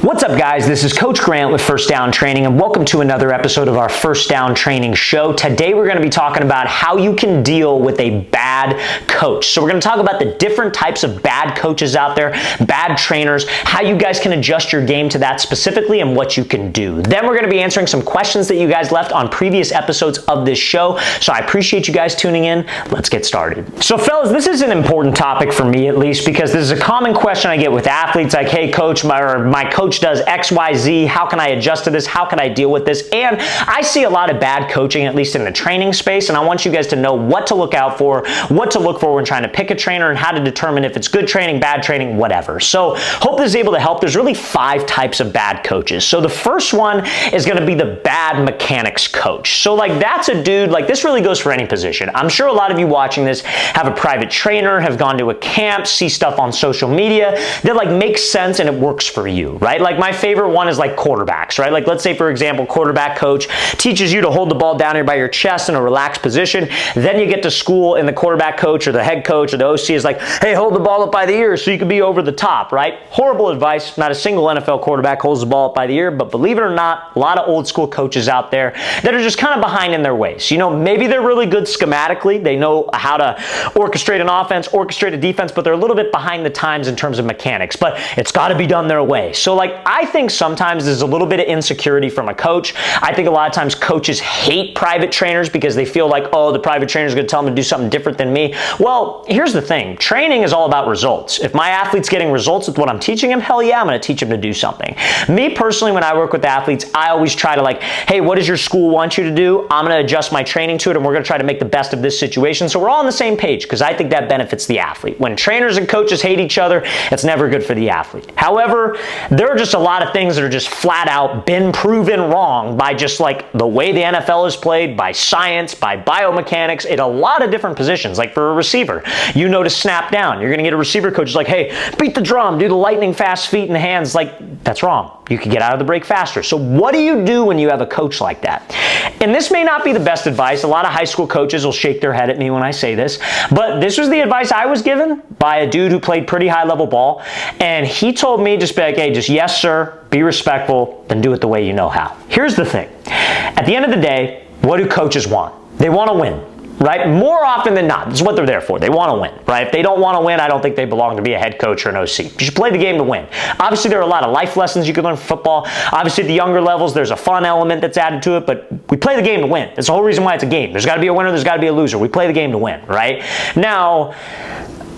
What's up, guys? This is Coach Grant with First Down Training, and welcome to another episode of our First Down Training show. Today, we're going to be talking about how you can deal with a bad coach. So we're going to talk about the different types of bad coaches out there, bad trainers, how you guys can adjust your game to that specifically, and what you can do. Then we're going to be answering some questions that you guys left on previous episodes of this show. So I appreciate you guys tuning in. Let's get started. So fellas, this is an important topic for me, at least, because this is a common question I get with athletes like, hey coach, my coach does X, Y, Z. How can I adjust to this? How can I deal with this? And I see a lot of bad coaching, at least in the training space, and I want you guys to know what to look out for, what to look for when trying to pick a trainer, and how to determine if it's good training, bad training, whatever. So hope this is able to help. There's really 5 types of bad coaches. So the first one is going to be the bad mechanics coach. So like that's a dude, like this really goes for any position. I'm sure a lot of you watching this have a private trainer, have gone to a camp, see stuff on social media that like makes sense and it works for you, right? Like my favorite one is like quarterbacks, right? Like let's say, for example, quarterback coach teaches you to hold the ball down here by your chest in a relaxed position. Then you get to school and the quarterback coach or the head coach or the OC is like, hey, hold the ball up by the ear so you can be over the top, right? Horrible advice. Not a single NFL quarterback holds the ball up by the ear, but believe it or not, a lot of old school coaches out there that are just kind of behind in their ways. You know, maybe they're really good schematically. They know how to orchestrate an offense, orchestrate a defense, but they're a little bit behind the times in terms of mechanics, but it's got to be done their way. So like, I think sometimes there's a little bit of insecurity from a coach. I think a lot of times coaches hate private trainers because they feel like, oh, the private trainer is going to tell them to do something different than me. Well, here's the thing. Training is all about results. If my athlete's getting results with what I'm teaching him, hell yeah, I'm going to teach him to do something. Me personally, when I work with athletes, I always try to like, hey, what does your school want you to do? I'm going to adjust my training to it, and we're going to try to make the best of this situation. So we're all on the same page because I think that benefits the athlete. When trainers and coaches hate each other, it's never good for the athlete. However, there are just a lot of things that are just flat out been proven wrong by just like the way the NFL is played, by science, by biomechanics, in a lot of different positions. Like for a receiver, you know to snap down. You're going to get a receiver coach who's like, hey, beat the drum, do the lightning fast feet and hands. Like, that's wrong. You could get out of the break faster. So what do you do when you have a coach like that? And this may not be the best advice. A lot of high school coaches will shake their head at me when I say this, but this was the advice I was given by a dude who played pretty high level ball. And he told me just be like, hey, just yes, sir, be respectful, then do it the way you know how. Here's the thing. At the end of the day, what do coaches want? They want to win. Right? More often than not, this is what they're there for. They want to win, right? If they don't want to win, I don't think they belong to be a head coach or an OC. You should play the game to win. Obviously, there are a lot of life lessons you can learn from football. Obviously, at the younger levels, there's a fun element that's added to it, but we play the game to win. That's the whole reason why it's a game. There's got to be a winner, there's got to be a loser. We play the game to win, right? Now,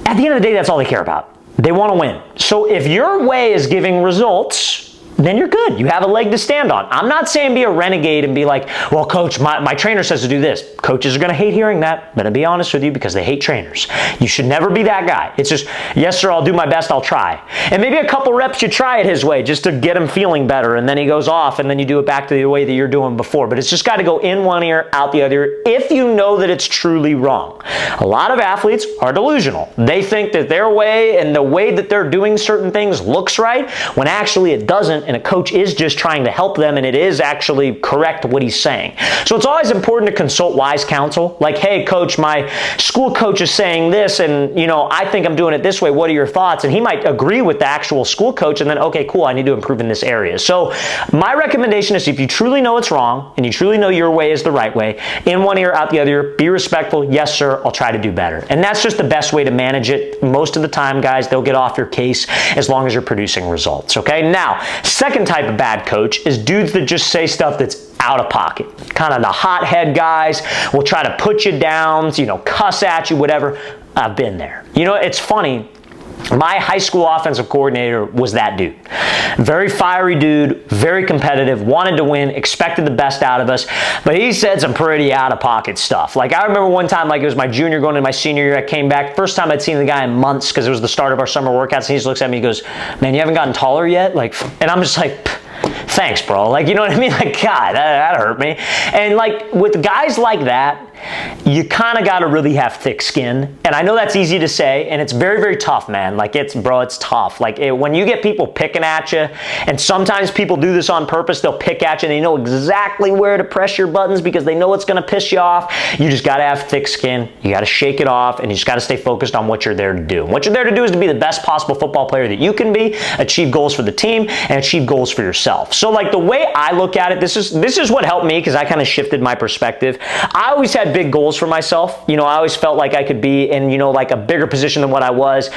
at the end of the day, that's all they care about. They want to win. So if your way is giving results, then you're good. You have a leg to stand on. I'm not saying be a renegade and be like, well, coach, my trainer says to do this. Coaches are going to hate hearing that. I'm going to be honest with you because they hate trainers. You should never be that guy. It's just, yes, sir, I'll do my best. I'll try. And maybe a couple reps you try it his way just to get him feeling better. And then he goes off and then you do it back to the way that you're doing before. But it's just got to go in one ear, out the other ear, if you know that it's truly wrong. A lot of athletes are delusional. They think that their way and the way that they're doing certain things looks right when actually it doesn't. And a coach is just trying to help them, and it is actually correct what he's saying. So it's always important to consult wise counsel. Like, hey, coach, my school coach is saying this, and you know, I think I'm doing it this way. What are your thoughts? And he might agree with the actual school coach, and then, okay, cool, I need to improve in this area. So my recommendation is if you truly know it's wrong, and you truly know your way is the right way, in one ear, out the other ear, be respectful. Yes, sir, I'll try to do better. And that's just the best way to manage it. Most of the time, guys, they'll get off your case as long as you're producing results, okay? Now, second type of bad coach is dudes that just say stuff that's out of pocket. Kind of the hothead guys will try to put you down, you know, cuss at you, whatever. I've been there. You know, it's funny. My high school offensive coordinator was that dude. Very fiery dude, very competitive, wanted to win, expected the best out of us, but he said some pretty out-of-pocket stuff. Like, I remember one time, like, it was my junior going into my senior year, I came back, first time I'd seen the guy in months because it was the start of our summer workouts, and he just looks at me, he goes, man, you haven't gotten taller yet? Like, and I'm just like, thanks, bro. Like, you know what I mean? Like, God, that hurt me. And like, with guys like that, you kind of got to really have thick skin. And I know that's easy to say, and it's very, very tough, man. Like, it's tough. Like, when you get people picking at you, and sometimes people do this on purpose, they'll pick at you and they know exactly where to press your buttons because they know it's going to piss you off. You just got to have thick skin. You got to shake it off, and you just got to stay focused on what you're there to do. And what you're there to do is to be the best possible football player that you can be, achieve goals for the team, and achieve goals for yourself. So, like, the way I look at it, this is what helped me, because I kind of shifted my perspective. I always had big goals for myself. You know, I always felt like I could be in, you know, like a bigger position than what I was,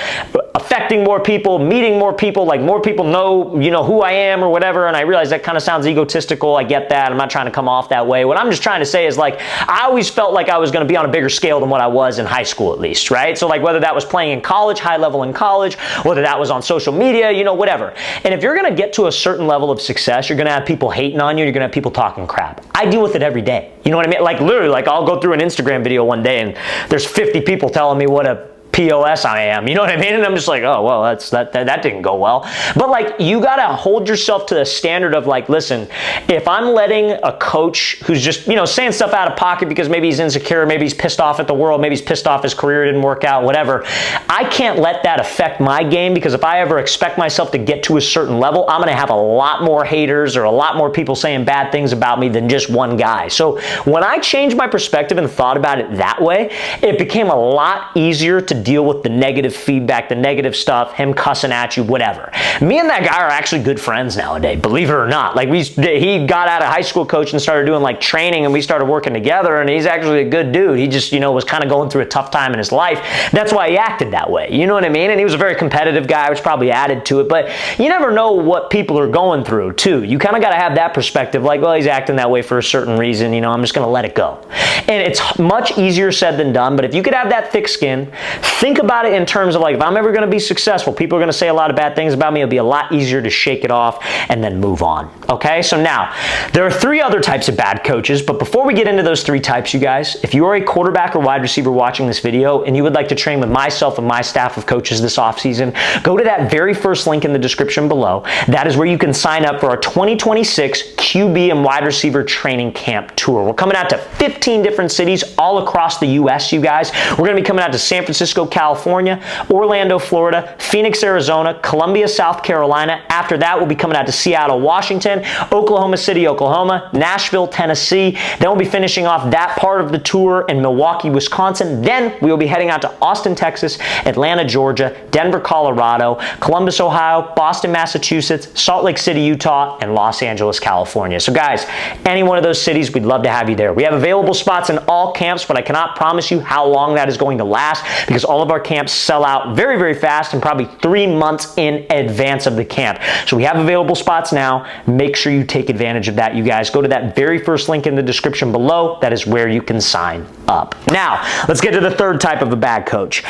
affecting more people, meeting more people, like more people know, you know, who I am or whatever. And I realize that kind of sounds egotistical. I get that. I'm not trying to come off that way. What I'm just trying to say is, like, I always felt like I was going to be on a bigger scale than what I was in high school, at least, right? So, like, whether that was playing in college, high level in college, whether that was on social media, you know, whatever. And if you're going to get to a certain level of success, you're going to have people hating on you. You're going to have people talking crap. I deal with it every day. You know what I mean? Like, literally, like, I'll go through an Instagram video one day and there's 50 people telling me what a POS I am, you know what I mean? And I'm just like, oh, well, that didn't go well. But, like, you got to hold yourself to the standard of, like, listen, if I'm letting a coach who's just, you know, saying stuff out of pocket because maybe he's insecure, maybe he's pissed off at the world, maybe he's pissed off his career didn't work out, whatever, I can't let that affect my game, because if I ever expect myself to get to a certain level, I'm going to have a lot more haters or a lot more people saying bad things about me than just one guy. So when I changed my perspective and thought about it that way, it became a lot easier to deal with the negative feedback, the negative stuff, him cussing at you, whatever. Me and that guy are actually good friends nowadays, believe it or not. Like, he got out of high school coach and started doing, like, training, and we started working together, and he's actually a good dude. He just, you know, was kind of going through a tough time in his life. That's why he acted that way. You know what I mean? And he was a very competitive guy, which probably added to it, but you never know what people are going through, too. You kind of got to have that perspective, like, well, he's acting that way for a certain reason, you know, I'm just going to let it go. And it's much easier said than done, but if you could have that thick skin, think about it in terms of, like, if I'm ever going to be successful, people are going to say a lot of bad things about me, it'll be a lot easier to shake it off and then move on. Okay, so now, there are 3 other types of bad coaches, but before we get into those 3 types, you guys, if you are a quarterback or wide receiver watching this video and you would like to train with myself and my staff of coaches this offseason, go to that very first link in the description below. That is where you can sign up for our 2026 QB and wide receiver training camp tour. We're coming out to 15 different cities all across the U.S., you guys. We're going to be coming out to San Francisco, California, Orlando, Florida, Phoenix, Arizona, Columbia, South Carolina. After that, we'll be coming out to Seattle, Washington, Oklahoma City, Oklahoma, Nashville, Tennessee. Then we'll be finishing off that part of the tour in Milwaukee, Wisconsin. Then we will be heading out to Austin, Texas, Atlanta, Georgia, Denver, Colorado, Columbus, Ohio, Boston, Massachusetts, Salt Lake City, Utah, and Los Angeles, California. So, guys, any one of those cities, we'd love to have you there. We have available spots in all camps, but I cannot promise you how long that is going to last, because all of our camps sell out very, very fast and probably 3 months in advance of the camp. So we have available spots now. Make sure you take advantage of that, you guys. Go to that very first link in the description below. That is where you can sign up. Now, let's get to the 3rd type of a bad coach.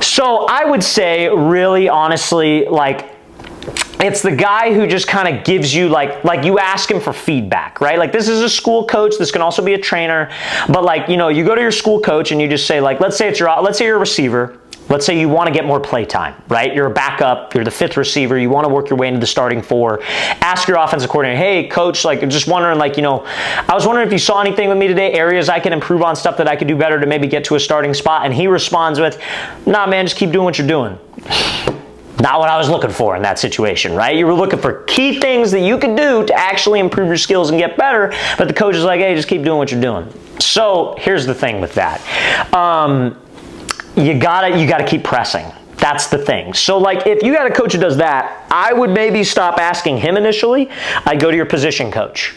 So I would say, really honestly, like, it's the guy who just kind of gives you, like you ask him for feedback, right? Like, this is a school coach. This can also be a trainer. But, like, you know, you go to your school coach and you just say, like, let's say you're a receiver. Let's say you want to get more play time, right? You're a backup, you're the 5th receiver, you want to work your way into the starting 4. Ask your offensive coordinator, hey, coach, like, just wondering, like, you know, I was wondering if you saw anything with me today, areas I can improve on, stuff that I could do better to maybe get to a starting spot. And he responds with, nah, man, just keep doing what you're doing. Not what I was looking for in that situation, right? You were looking for key things that you could do to actually improve your skills and get better, but the coach is like, hey, just keep doing what you're doing. So here's the thing with that. You gotta keep pressing. That's the thing. So, like, if you got a coach who does that, I would maybe stop asking him initially. I'd go to your position coach.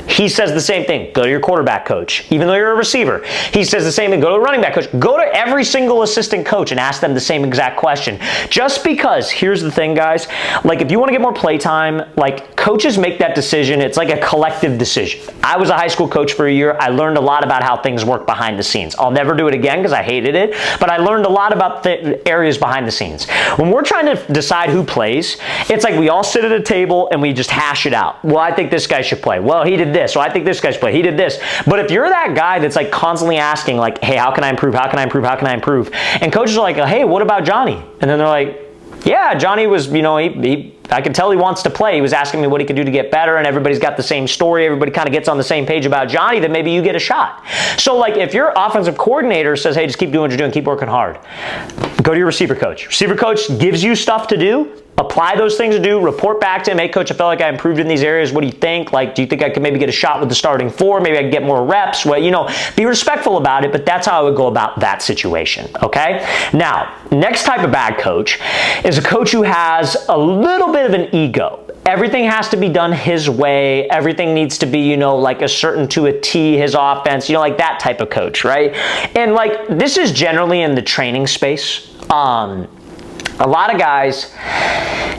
He says the same thing. Go to your quarterback coach. Even though you're a receiver, he says the same thing. Go to a running back coach. Go to every single assistant coach and ask them the same exact question. Just because, here's the thing, guys. Like, if you want to get more play time, like, coaches make that decision. It's like a collective decision. I was a high school coach for a year. I learned a lot about how things work behind the scenes. I'll never do it again because I hated it, but I learned a lot about the areas behind the scenes. When we're trying to decide who plays, it's like we all sit at a table and we just hash it out. Well, I think this guy should play. Well, he did this, so I think this guy's play. He did this. But if you're that guy that's like constantly asking, like, hey, how can I improve? How can I improve? How can I improve? And coaches are like, hey, what about Johnny? And then they're like, yeah, Johnny was, you know, he I could tell he wants to play. He was asking me what he could do to get better, and everybody's got the same story. Everybody kind of gets on the same page about Johnny, then maybe you get a shot. So like if your offensive coordinator says, hey, just keep doing what you're doing, keep working hard, go to your receiver coach. Receiver coach gives you stuff to do. Apply those things to do, report back to him, hey coach, I felt like I improved in these areas. What do you think? Like, do you think I could maybe get a shot with the starting four? Maybe I could get more reps. Well, you know, be respectful about it, but that's how I would go about that situation, okay? Now, next type of bad coach is a coach who has a little bit of an ego. Everything has to be done his way. Everything needs to be, you know, like a certain to a T, his offense, you know, like that type of coach, right? And like, this is generally in the training space. A lot of guys,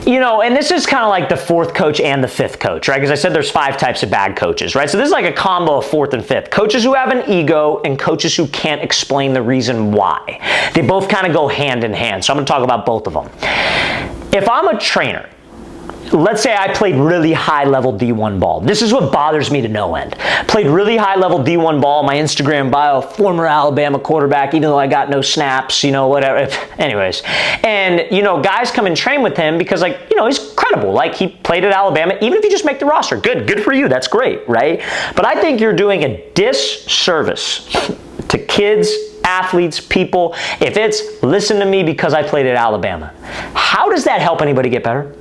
you know, and this is kind of like the fourth coach and the fifth coach, right? Because I said there's 5 types of bad coaches, right? So this is like a combo of fourth and fifth. Coaches who have an ego and coaches who can't explain the reason why. They both kind of go hand in hand. So I'm going to talk about both of them. If I'm a trainer, let's say I played really high-level D1 ball. This is what bothers me to no end. Played really high-level D1 ball. My Instagram bio, former Alabama quarterback, even though I got no snaps, you know, whatever. Anyways. And, you know, guys come and train with him because, like, you know, he's credible. Like, he played at Alabama. Even if you just make the roster, good for you. That's great, right? But I think you're doing a disservice to kids, athletes, people, if it's listen to me because I played at Alabama. How does that help anybody get better?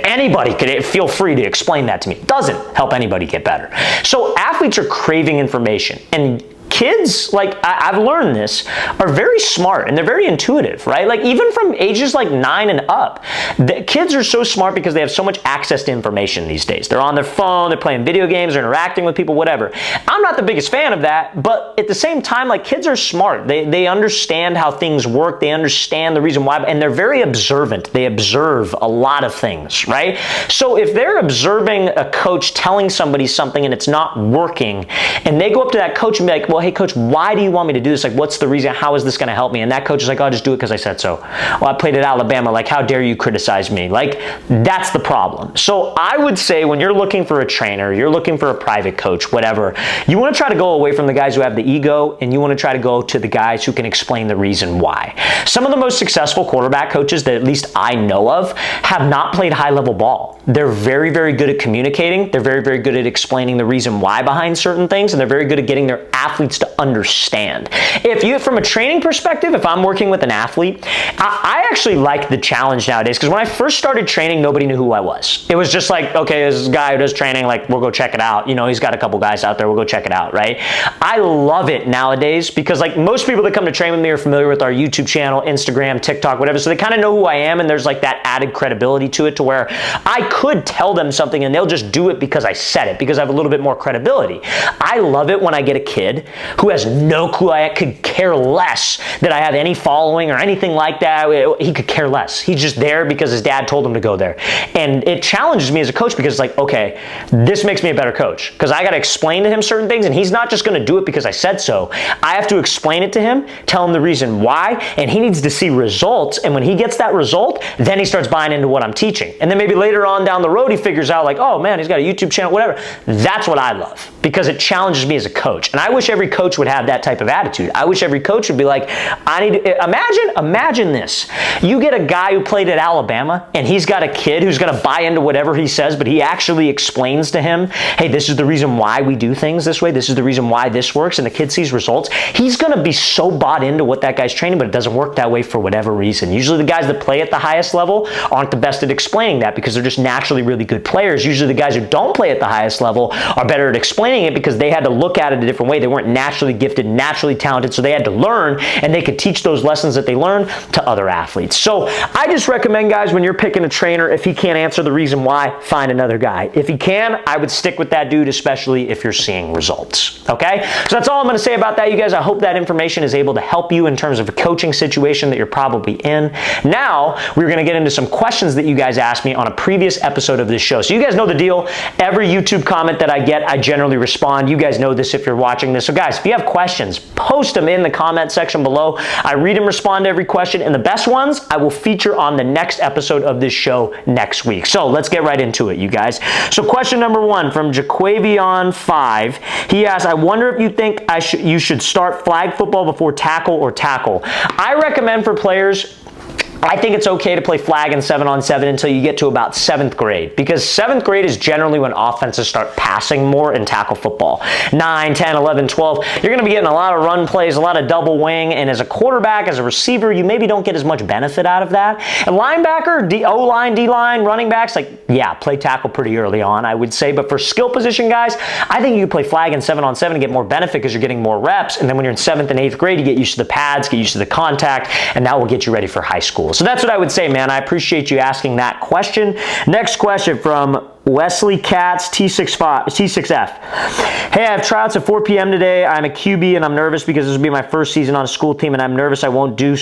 Anybody could feel free to explain that to me. It doesn't help anybody get better. So athletes are craving information, and kids, like I've learned this, are very smart and they're very intuitive, right? Like even from ages like 9 and up, the kids are so smart because they have so much access to information these days. They're on their phone, they're playing video games, they're interacting with people, whatever. I'm not the biggest fan of that, but at the same time, like kids are smart. They understand how things work. They understand the reason why, and they're very observant. They observe a lot of things, right? So if they're observing a coach telling somebody something and it's not working, and they go up to that coach and be like, well, hey coach, why do you want me to do this? Like, what's the reason? How is this going to help me? And that coach is like, oh, just do it because I said so. Well, I played at Alabama. Like, how dare you criticize me? Like, that's the problem. So I would say when you're looking for a trainer, you're looking for a private coach, whatever, you want to try to go away from the guys who have the ego, and you want to try to go to the guys who can explain the reason why. Some of the most successful quarterback coaches that at least I know of have not played high-level ball. They're very, very good at communicating. They're very, very good at explaining the reason why behind certain things, and they're very good at getting their athletes to understand. If you, from a training perspective, if I'm working with an athlete, I actually like the challenge nowadays, because when I first started training, nobody knew who I was. It was just like, okay, this guy who does training, like, we'll go check it out. You know, he's got a couple guys out there, we'll go check it out, right? I love it nowadays because, like, most people that come to train with me are familiar with our YouTube channel, Instagram, TikTok, whatever, so they kind of know who I am, and there's like that added credibility to it to where I could tell them something and they'll just do it because I said it, because I have a little bit more credibility. I love it when I get a kid who has no clue, I could care less that I have any following or anything like that. He could care less. He's just there because his dad told him to go there. And it challenges me as a coach because it's like, okay, this makes me a better coach because I got to explain to him certain things, and he's not just going to do it because I said so. I have to explain it to him, tell him the reason why, and he needs to see results. And when he gets that result, then he starts buying into what I'm teaching. And then maybe later on down the road, he figures out like, oh man, he's got a YouTube channel, whatever. That's what I love because it challenges me as a coach. And I wish every coach would have that type of attitude. I wish every coach would be like, I need to, imagine this. You get a guy who played at Alabama and he's got a kid who's going to buy into whatever he says, but he actually explains to him, hey, this is the reason why we do things this way. This is the reason why this works. And the kid sees results. He's going to be so bought into what that guy's training, but it doesn't work that way for whatever reason. Usually the guys that play at the highest level aren't the best at explaining that because they're just naturally really good players. Usually the guys who don't play at the highest level are better at explaining it because they had to look at it a different way. They weren't naturally gifted, naturally talented, so they had to learn, and they could teach those lessons that they learned to other athletes. So I just recommend, guys, when you're picking a trainer, if he can't answer the reason why, find another guy. If he can, I would stick with that dude, especially if you're seeing results. Okay? So that's all I'm going to say about that, you guys. I hope that information is able to help you in terms of a coaching situation that you're probably in. Now, we're going to get into some questions that you guys asked me on a previous episode of this show. So you guys know the deal. Every YouTube comment that I get, I generally respond. You guys know this if you're watching this. So guys, if you have questions, post them in the comment section below. I read and respond to every question, and the best ones I will feature on the next episode of this show next week. So let's get right into it, you guys. So question number 1 from Jaquavion5. He asks, I wonder if you think you should start flag football before tackle or tackle. I recommend for players, I think it's okay to play flag and 7-on-7 until you get to about 7th grade, because 7th grade is generally when offenses start passing more in tackle football. 9, 10, 11, 12, you're going to be getting a lot of run plays, a lot of double wing, and as a quarterback, as a receiver, you maybe don't get as much benefit out of that. And linebacker, O-line, D-line, running backs, like, yeah, play tackle pretty early on, I would say. But for skill position guys, I think you play flag and 7-on-7 and get more benefit because you're getting more reps. And then when you're in 7th and 8th grade, you get used to the pads, get used to the contact, and that will get you ready for high school. So that's what I would say, man. I appreciate you asking that question. Next question from Wesley Katz, T6F. Hey, I have tryouts at 4 p.m. today. I'm a QB and I'm nervous because this will be my first season on a school team and I'm nervous I won't do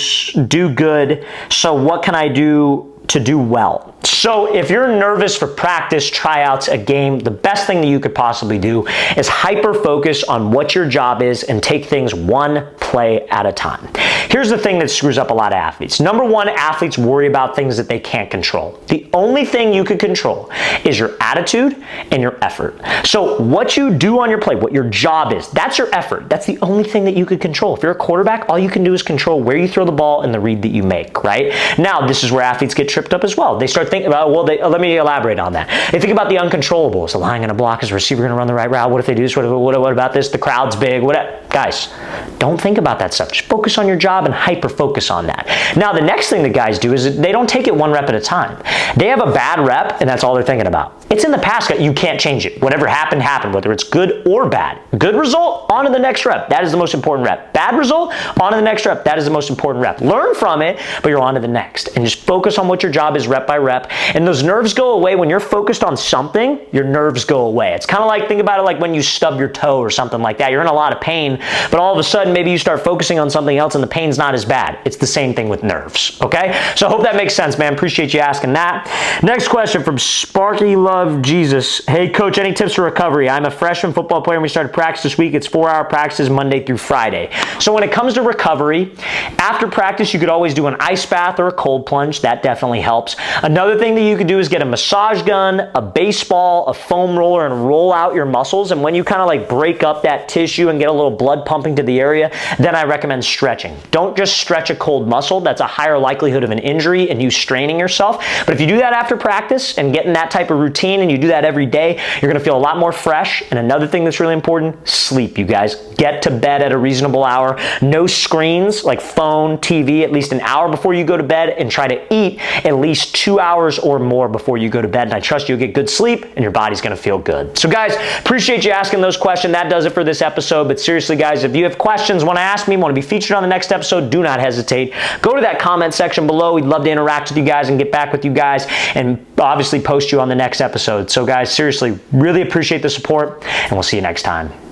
good. So what can I do to do well? So if you're nervous for practice, tryouts, a game, the best thing that you could possibly do is hyper-focus on what your job is and take things one play at a time. Here's the thing that screws up a lot of athletes. Number one, athletes worry about things that they can't control. The only thing you can control is your attitude and your effort. So what you do on your play, what your job is, that's your effort. That's the only thing that you could control. If you're a quarterback, all you can do is control where you throw the ball and the read that you make, right? Now, this is where athletes get tripped up as well. They start thinking about, well, let me elaborate on that. They think about the uncontrollables. The line going to block, is the receiver going to run the right route? What if they do this? What about this? The crowd's big. Guys, don't think about that stuff. Just focus on your job and hyper-focus on that. Now, the next thing that guys do is they don't take it one rep at a time. They have a bad rep, and that's all they're thinking about. It's in the past. You can't change it. Whatever happened, happened, whether it's good or bad. Good result, on to the next rep. That is the most important rep. Bad result, on to the next rep. That is the most important rep. Learn from it, but you're on to the next. And just focus on what your job is rep by rep. And those nerves go away. When you're focused on something, your nerves go away. It's kind of like, think about it like when you stub your toe or something like that. You're in a lot of pain, but all of a sudden, maybe you start focusing on something else and the pain's not as bad. It's the same thing with nerves, okay? So I hope that makes sense, man. Appreciate you asking that. Next question from Sparky Love Jesus. Hey, coach, any tips for recovery? I'm a freshman football player and we started practice this week. It's 4-hour practices Monday through Friday. So when it comes to recovery, after practice, you could always do an ice bath or a cold plunge. That definitely helps. Another thing that you could do is get a massage gun, a baseball, a foam roller, and roll out your muscles. And when you kind of like break up that tissue and get a little blood pumping to the area, then I recommend stretching. Don't just stretch a cold muscle. That's a higher likelihood of an injury and you straining yourself. But if you do that after practice and get in that type of routine and you do that every day, you're going to feel a lot more fresh. And another thing that's really important, sleep, you guys. Get to bed at a reasonable hour. No screens like phone, TV, at least an hour before you go to bed, and try to eat at least 2 hours or more before you go to bed. And I trust you'll get good sleep and your body's going to feel good. So guys, appreciate you asking those questions. That does it for this episode. But seriously, guys, if you have questions, want to ask me, want to be featured on the next episode, do not hesitate. Go to that comment section below. We'd love to interact with you guys and get back with you guys and obviously post you on the next episode. So guys, seriously, really appreciate the support and we'll see you next time.